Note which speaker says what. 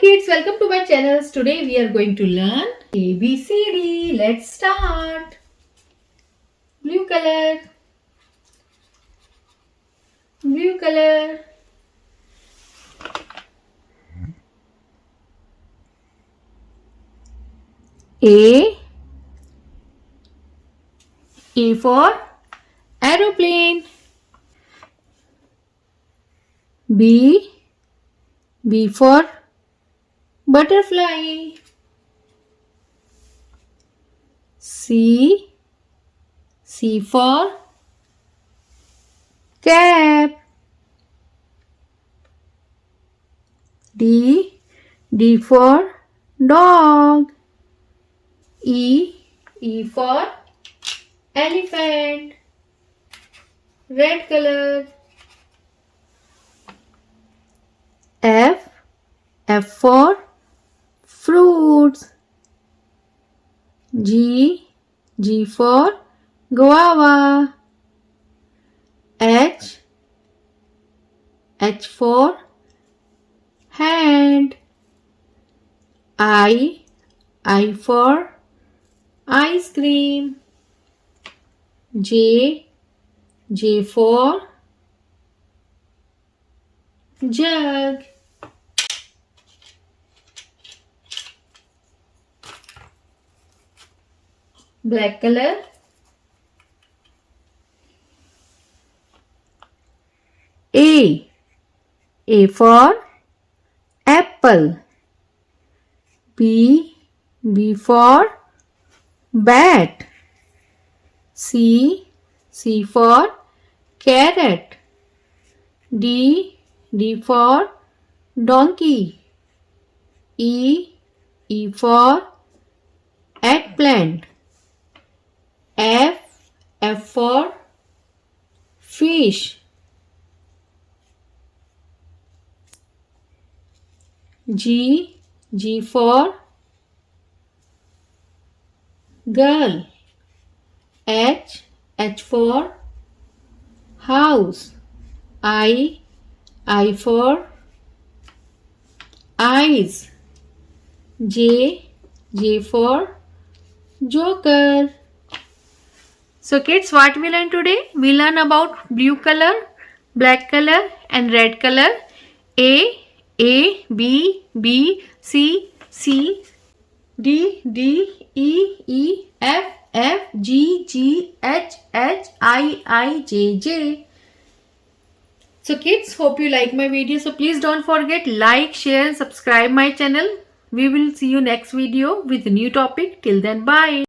Speaker 1: kids, welcome to my channel. Today we are going to learn ABCD. Let's start. Blue color. Blue color. A for aeroplane. B for butterfly. C for cap. D for dog. E for elephant. Red color. F for fruits. G for guava. H for hand. I for ice cream. J for jug. Black color. A for apple. B for bat. C for carrot. D for donkey. E for eggplant. F for fish. G for girl. H for house. I for eyes. J for joker. So kids, what we learn today? We learn about blue color, black color and red color. A, B, C, D, E, F, G, H, I, J. So kids, hope you like my video. So please don't forget like, share and subscribe my channel. We will see you next video with a new topic. Till then, bye.